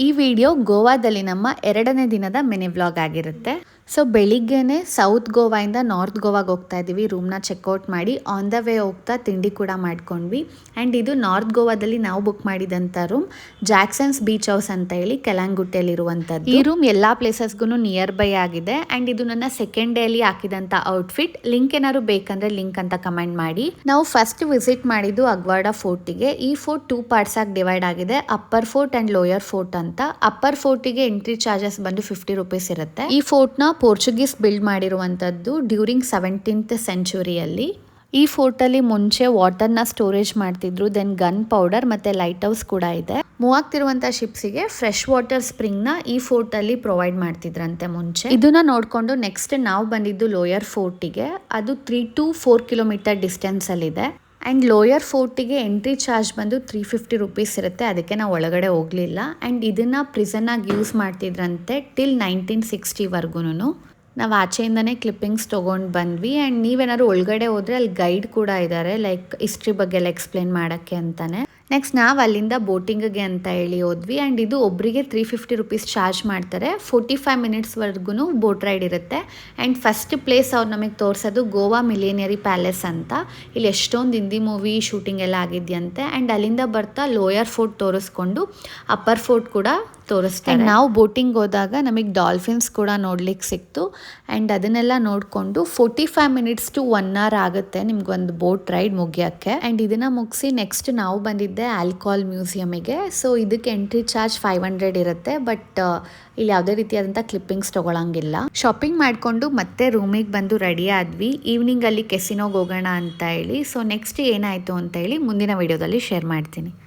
ಈ ವಿಡಿಯೋ ಗೋವಾದಲ್ಲಿ ನಮ್ಮ 2ನೇ ದಿನದ ಮಿನಿ ವ್ಲಾಗ್ ಆಗಿರುತ್ತೆ. ಸೊ ಬೆಳಿಗ್ಗೆನೆ ಸೌತ್ ಗೋವಾಯಿಂದ ನಾರ್ತ್ ಗೋವಾಗೆ ಹೋಗ್ತಾ ಇದ್ದೀವಿ. ರೂಮ್ನ ಚೆಕ್ಔಟ್ ಮಾಡಿ ಆನ್ ದ ವೇ ಹೋಗ್ತಾ ತಿಂಡಿ ಕೂಡ ಮಾಡ್ಕೊಂಡ್ವಿ. ಆ್ಯಂಡ್ ಇದು ನಾರ್ತ್ ಗೋವಾದಲ್ಲಿ ನಾವು ಬುಕ್ ಮಾಡಿದಂಥ ರೂಮ್ ಜಾಕ್ಸನ್ಸ್ ಬೀಚ್ ಹೌಸ್ ಅಂತ ಹೇಳಿ ಕೆಲಂಗುಟ್ಟೆಯಲ್ಲಿರುವಂಥದ್ದು. ಈ ರೂಮ್ ಎಲ್ಲ ಪ್ಲೇಸಸ್ಗೂ ನಿಯರ್ ಬೈ ಆಗಿದೆ. ಆ್ಯಂಡ್ ಇದು ನನ್ನ ಸೆಕೆಂಡ್ ಡೇಲಿ ಹಾಕಿದಂಥ ಔಟ್ಫಿಟ್. ಲಿಂಕ್ ಏನಾದ್ರು ಬೇಕಂದ್ರೆ ಲಿಂಕ್ ಅಂತ ಕಮೆಂಟ್ ಮಾಡಿ. ನಾವು ಫಸ್ಟ್ ವಿಸಿಟ್ ಮಾಡಿದ್ದು ಅಗ್ವಾಡ ಫೋರ್ಟಿಗೆ. ಈ ಫೋರ್ಟ್ 2 ಪಾರ್ಟ್ಸ್ ಆಗಿ ಡಿವೈಡ್ ಆಗಿದೆ, upper fort and lower fort ಅಂತ. ಅಪ್ಪರ್ ಫೋರ್ಟಿಗೆ ಎಂಟ್ರಿ ಚಾರ್ಜಸ್ ಬಂದು 50 ರೂಪೀಸ್ ಇರುತ್ತೆ. ಈ ಫೋರ್ಟ್ನ ಪೋರ್ಚುಗೀಸ್ ಬಿಲ್ಡ್ ಮಾಡಿರುವಂಥದ್ದು ಡ್ಯೂರಿಂಗ್ 17th ಸೆಂಚುರಿಯಲ್ಲಿ. ಈ ಫೋರ್ಟಲ್ಲಿ ಮುಂಚೆ ವಾಟರ್ನ ಸ್ಟೋರೇಜ್ ಮಾಡ್ತಿದ್ರು. ದೆನ್ ಗನ್ ಪೌಡರ್ ಮತ್ತು ಲೈಟ್ ಹೌಸ್ ಕೂಡ ಇದೆ. ಮೂವ್ ಆಗ್ತಿರುವಂಥ ಶಿಪ್ಸಿಗೆ ಫ್ರೆಶ್ ವಾಟರ್ ಸ್ಪ್ರಿಂಗ್ನ ಈ ಫೋರ್ಟಲ್ಲಿ ಪ್ರೊವೈಡ್ ಮಾಡ್ತಿದ್ರಂತೆ ಮುಂಚೆ. ಇದನ್ನ ನೋಡಿಕೊಂಡು ನೆಕ್ಸ್ಟ್ ನಾವು ಬಂದಿದ್ದು ಲೋಯರ್ ಫೋರ್ಟಿಗೆ. ಅದು 3 to 4 ಕಿಲೋಮೀಟರ್ ಡಿಸ್ಟೆನ್ಸಲ್ಲಿದೆ. ಆ್ಯಂಡ್ ಲೋಯರ್ ಫೋರ್ಟಿಗೆ ಎಂಟ್ರಿ ಚಾರ್ಜ್ ಬಂದು 350 ರೂಪೀಸ್ ಇರುತ್ತೆ. ಅದಕ್ಕೆ ನಾವು ಒಳಗಡೆ ಹೋಗಲಿಲ್ಲ. ಆ್ಯಂಡ್ ಇದನ್ನು ಪ್ರಿಸನ್ನಾಗಿ ಯೂಸ್ ಮಾಡ್ತಿದ್ರಂತೆ ಟಿಲ್ 1960ವರ್ಗೂ. ನಾವು ಆಚೆಯಿಂದನೇ ಕ್ಲಿಪ್ಪಿಂಗ್ಸ್ ತೊಗೊಂಡು ಬಂದ್ವಿ. ಆ್ಯಂಡ್ ನೀವೇನಾದ್ರು ಒಳಗಡೆ ಹೋದರೆ ಅಲ್ಲಿ ಗೈಡ್ ಕೂಡ ಇದ್ದಾರೆ, ಲೈಕ್ ಹಿಸ್ಟ್ರಿ ಬಗ್ಗೆ ಎಲ್ಲ ಎಕ್ಸ್ಪ್ಲೇನ್ ಮಾಡೋಕ್ಕೆ ಅಂತಾನೆ. ನೆಕ್ಸ್ಟ್ ನಾವು ಅಲ್ಲಿಂದ ಬೋಟಿಂಗ್ಗೆ ಅಂತ ಹೇಳಿ ಹೋದ್ವಿ. ಆ್ಯಂಡ್ ಇದು ಒಬ್ಬರಿಗೆ 350 ರೂಪೀಸ್ ಚಾರ್ಜ್ ಮಾಡ್ತಾರೆ. 45 ಮಿನಿಟ್ಸ್ವರೆಗೂ ಬೋಟ್ ರೈಡ್ ಇರುತ್ತೆ. ಆ್ಯಂಡ್ ಫಸ್ಟ್ ಪ್ಲೇಸ್ ಅವ್ರು ನಮಗೆ ತೋರಿಸೋದು ಗೋವಾ ಮಿಲೇನಿಯರಿ ಪ್ಯಾಲೇಸ್ ಅಂತ. ಇಲ್ಲಿ ಎಷ್ಟೊಂದು ಹಿಂದಿ ಮೂವಿ ಶೂಟಿಂಗ್ ಎಲ್ಲ ಆಗಿದೆಯಂತೆ. ಆ್ಯಂಡ್ ಅಲ್ಲಿಂದ ಬರ್ತಾ ಲೋಯರ್ ಫೋರ್ಟ್ ತೋರಿಸ್ಕೊಂಡು ಅಪ್ಪರ್ ಫೋರ್ಟ್ ಕೂಡ ತೋರಿಸ್ತಾರೆ. ನಾವು ಬೋಟಿಂಗ್ ಹೋದಾಗ ನಮಗೆ ಡಾಲ್ಫಿನ್ಸ್ ಕೂಡ ನೋಡ್ಲಿಕ್ಕೆ ಸಿಕ್ತು. ಆ್ಯಂಡ್ ಅದನ್ನೆಲ್ಲ ನೋಡಿಕೊಂಡು 45 ಮಿನಿಟ್ಸ್ to 1 hour ಆಗುತ್ತೆ ನಿಮ್ಗೊಂದು ಬೋಟ್ ರೈಡ್ ಮುಗಿಯೋಕ್ಕೆ. ಆ್ಯಂಡ್ ಇದನ್ನು ಮುಗಿಸಿ ನೆಕ್ಸ್ಟ್ ನಾವು ಬಂದಿದ್ದೆ ಆಲ್ಕೋಹಾಲ್ ಮ್ಯೂಸಿಯಮಿಗೆ. ಸೊ ಇದಕ್ಕೆ ಎಂಟ್ರಿ ಚಾರ್ಜ್ 500 ಇರುತ್ತೆ. ಬಟ್ ಇಲ್ಲಿ ಯಾವುದೇ ರೀತಿಯಾದಂಥ ಕ್ಲಿಪ್ಪಿಂಗ್ಸ್ ತೊಗೊಳಂಗಿಲ್ಲ. ಶಾಪಿಂಗ್ ಮಾಡಿಕೊಂಡು ಮತ್ತೆ ರೂಮಿಗೆ ಬಂದು ರೆಡಿ ಆದ್ವಿ. ಈವ್ನಿಂಗಲ್ಲಿ ಕೆಸಿನೋಗೆ ಹೋಗೋಣ ಅಂತ ಹೇಳಿ. ಸೊ ನೆಕ್ಸ್ಟ್ ಏನಾಯಿತು ಅಂತ ಹೇಳಿ ಮುಂದಿನ ವಿಡಿಯೋದಲ್ಲಿ ಶೇರ್ ಮಾಡ್ತೀನಿ.